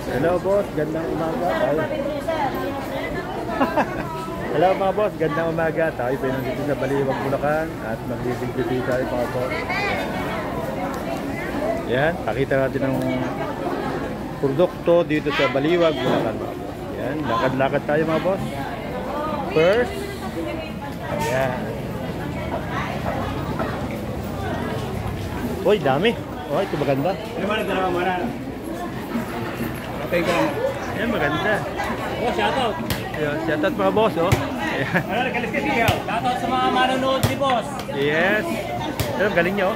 Hello boss, gandang umaga. Hello mga boss, gandang umaga. Tayo pa nandito sa Baliwag, Bulacan at magbibigay tayo mga boss. Yan, pakita natin ng produkto dito sa Baliwag, Bulacan mga boss. Yan, lakad-lakad tayo mga boss. First, ayan. Uy, dami. Oh, ito maganda. Okay ka. Yan, maganda. Oh, shoutout. Yan, shoutout mga boss, oh. Ano, kalis ka siya. Shoutout sa mga manonood ni boss. Yes. Pero galing nyo.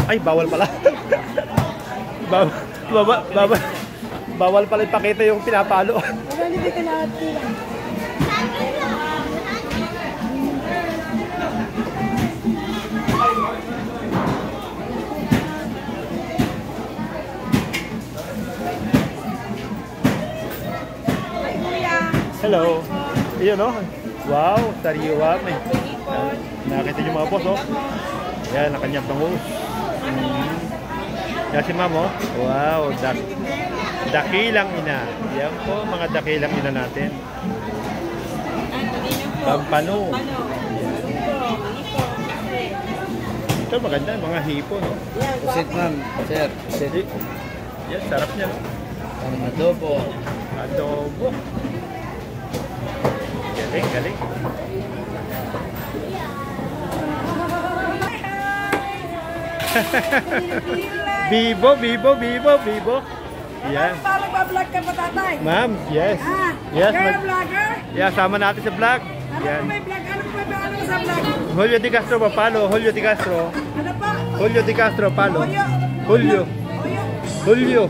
Ay, bawal pala. Bawal pala ipakita yung pinapalo. Hello. Iyon, no? Wow, sariwa. Nakita niyo mga boss, oh. Yan, ang kanyang bangus. Yan si ma'am, oh. Wow, dakilang ina. Yan po, mga dakilang ina natin. Pampano. Ito maganda, mga hipo, no? Pusit ma'am, sir. Pusit. Yan, sarap niya, no? Ang adobo. Adobo. Galing, galing. Bibo. Yan. Paano ba-vlog ka pa, tatay? Ma'am, yes. Yes. You're a vlogger? Yeah, sama natin sa vlog. Ano Yan. may vlog? Ano sa vlog? Julio Di Castro, papalo. Julio Di Castro. Ano pa? Julio Di Castro, palo. Julio. Julio Julio.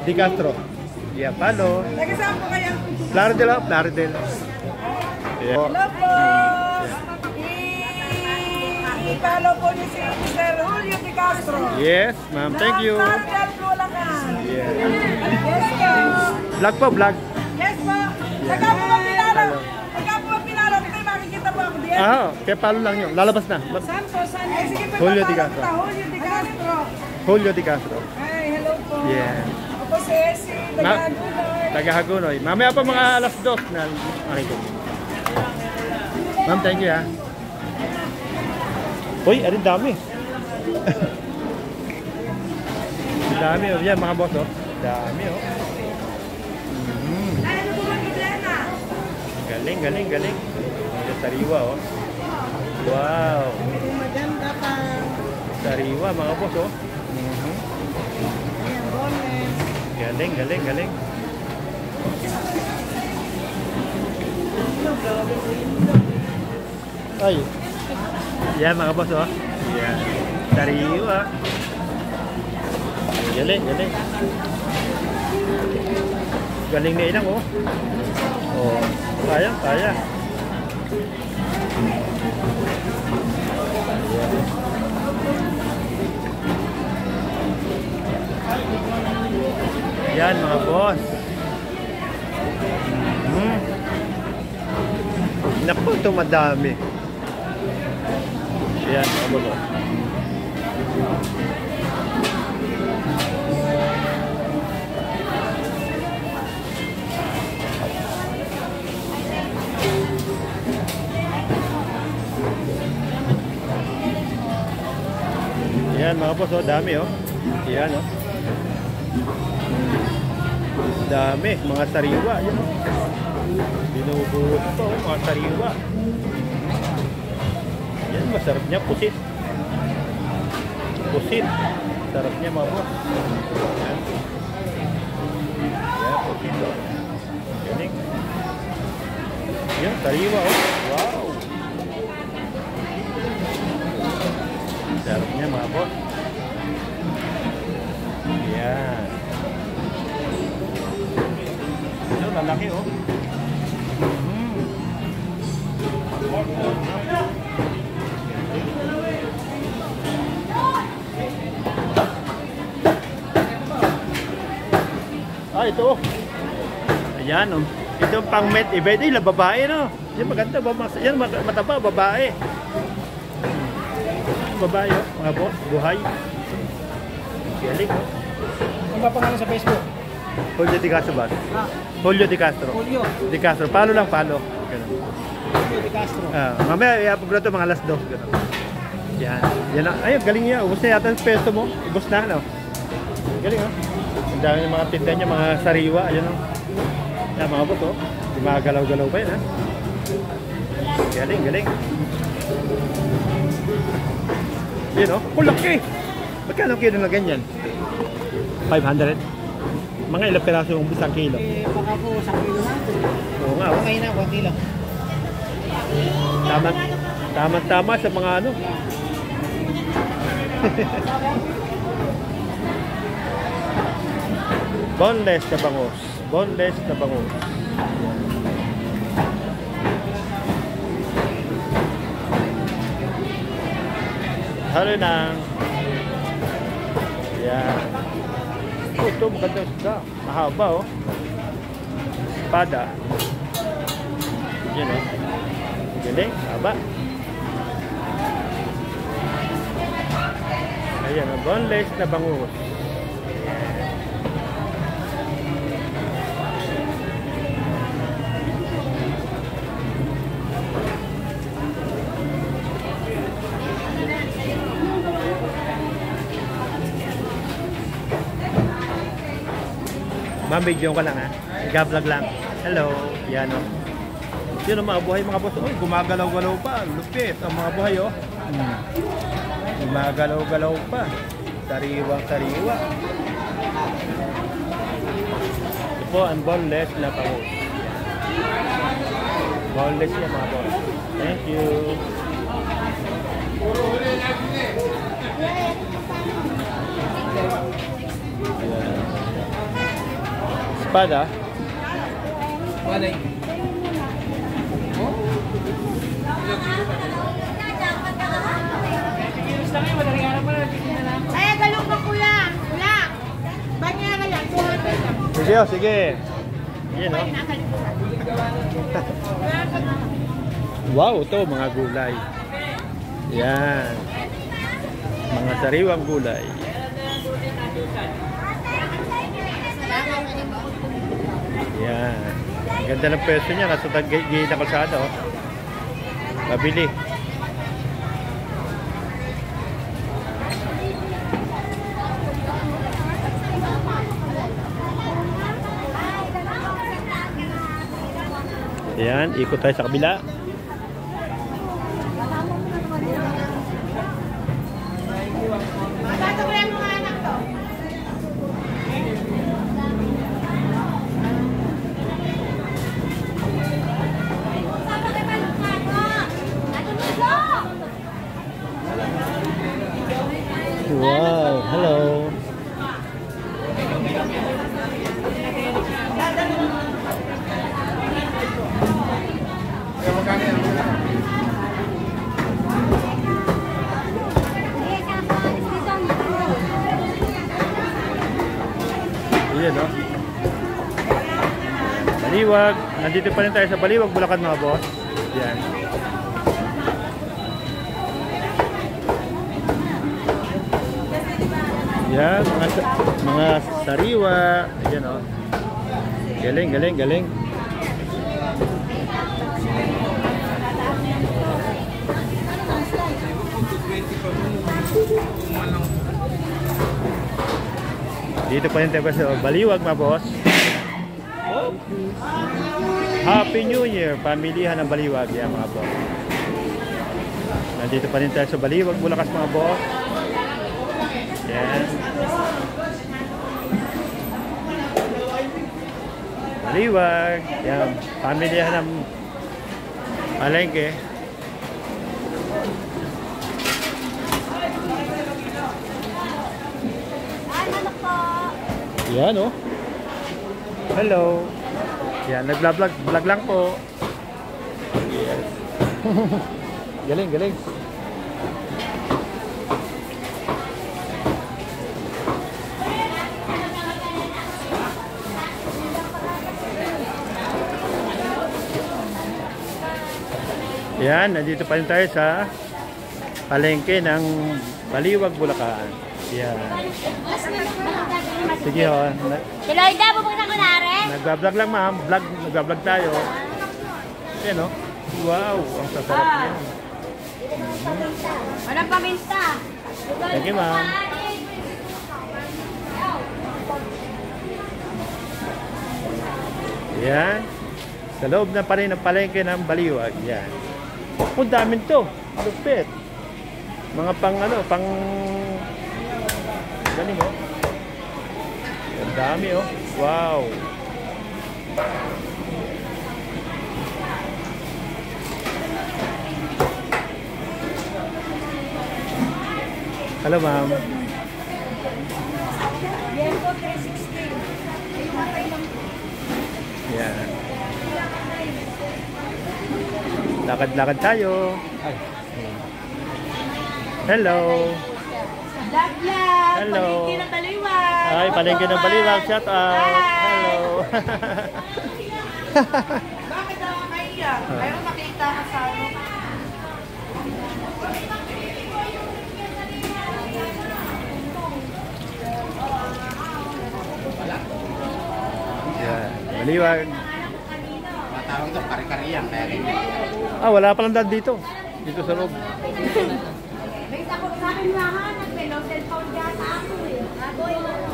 Di Castro. Yeah, palo. Nag-isama po kayo? Plaridel, oh. Plaridel. Yeah. Hello po. I-follow po niyo si Mr. Julio Di Castro. Yes, ma'am. Thank you. Yeah. Yeah. Yes po. Vlog po, vlog. Yes po. Pagka po ba pinalo? Pagka po ba pinalo, ito makikita po ako diyan. Ah, kaya palo lang yun. Lalabas na. Saan po? Saan? Eh, sige po. Julio Di Castro. Julio Di Castro. Julio Di Castro. Ay, hello po. Yeah. Ako po si Essie, taga-Hagunoy. Taga-Hagunoy. Mamaya pa mga alas 2 na makikita. Ma'am, thank you, ha. Uy, arin dami. Dami, oh. Yan, mga boss, oh. Dami, oh. Ay, ano po mag-problema? Galing. Yung sariwa, oh. Wow. Maganda pa. Sariwa, mga boss, oh. Ayan, bonus. Galing. Ay. Yan, mga boss, oh. Yan. Sariwa. Galing. Galing na ilang, oh. Oh, kaya. Yan, mga boss. Naku, ito madami. Yan, mga boss. Yan, mga boss, oh, dami, oh. Yan, oh. Dami, mga sariwa, yan, oh. Binubuhos to, oh, mga sariwa. Yan, masarap niya, pusit. Sarap niya, mga boss. Yan. Yan, pusit, oh. Galing. Yan, sariwa, oh. Wow. Sarap niya, mga boss. Yan. Ito, lalaki, oh. Ah, ito. Ayan, oh. Ito pang met event. Eh, babae, no? Yan, maganda. Yan, mataba, babae. Babae, oh. Mga boss, buhay. Galing, oh. Ang papangalan sa Facebook? Julio Di Castro ba? Julio Di Castro. Julio. Di Castro. Palo lang, palo. Ganun. Julio Di Castro. Mamaya, i-upload ko ito mga alas 2. Ganun. Yan. Yan na. Ayun, galing niya. Ubus na yata ang pesto mo. Ubus na, no? Galing, oh. Ang dami ng mga tinda niya, mga sariwa. Ayun, oh. Yan, mga boss, oh. Gumagalaw-galaw pa yun, ha? Galing, galing. Yun, oh. Kulaki! Magkano kilo na ganyan? 500? Mga ilang peraso yung isang kilo? Baka po 1 kilo na. Oo nga, oh. Okay na, 1 kilo. Tama sa mga ano. Boneless na bangus. Boneless na bangus. Halo nang. Yan. Oh, ito maganda isda. Mahaba, oh. Espada. Yan, oh. Galing, haba. Ayan, oh. Boneless na bangus. Mambigyan ka lang, ha? Nag-vlog lang. Hello. Yan, o. Yun ang mga buhay, mga boss. Uy, gumagalaw-galaw pa. Lupit ang mga buhay, oh. Gumagalaw-galaw pa. Sariwang-sariwa. Ito po ang boneless na bangus. Boneless yan, mga boss. Thank you. Yan. Espada. Walay. Ay, galong ka kuya. Kuya. Banyera yan. 200 lang. Sige, oh, sige. Yan, oh. Wow, ito mga gulay. Yan. Mga sariwang gulay. Yan. Ang ganda ng pwesto niya. Nasa tagigil na kalsada, oh. Mabili. Yan. Ikot tayo sa kabila. Matatabayan mo nga anak to. Wow. Hello. Ayan, no? Baliwag. Nandito pa rin tayo sa Baliwag, Bulacan, mga boss. Yan. Yan, mga sariwa. Ayan, no? Galing, galing, galing. Dito pa rin tayo sa Baliwag, mga boss. Oh. Happy New Year! Pamilihan ng Baliwag. Yan, mga boss. Nandito pa rin tayo sa Baliwag, Bulacan, mga boss. Yan. Baliwag. Yan. Pamilihan ng palengke. Yan, oh. Hello. Yan, nag-vlog lang po. Yes. Galing, galing. Yan, nandito pa rin tayo sa palengke ng Baliwag, Bulacan. Yan. Sige ho. Si Lloyda, pupunta ko na rin. Nagbablog lang ma'am. Nagbablog tayo. Yan o. Wow, ang sasarap niya. Walang paminta. Thank you ma'am. Yan. Sa loob na pa rin ng palengke ng Baliwag. Yan. Ang dami to. Lupit. Mga pang pang... Galing oh. Ang dami oh. Wow. Hello ma'am. Bienco 360. Yan. Lakad-lakad tayo. Ay. Hello. Vlog. Hello. Palengke ng Baliwag. Ay, palengke ng Baliwag. Shout out. Hello. Bakit nakakaiyak? Ayaw makita ka sa ano. Yan. Baliwag. Matawag to, kari-kariyan. Kaya rin. Wala palang dad dito. Dito sa loob. May takot sa akin lahat. Nagpelo cellphone dyan ako eh. Ako yung ano.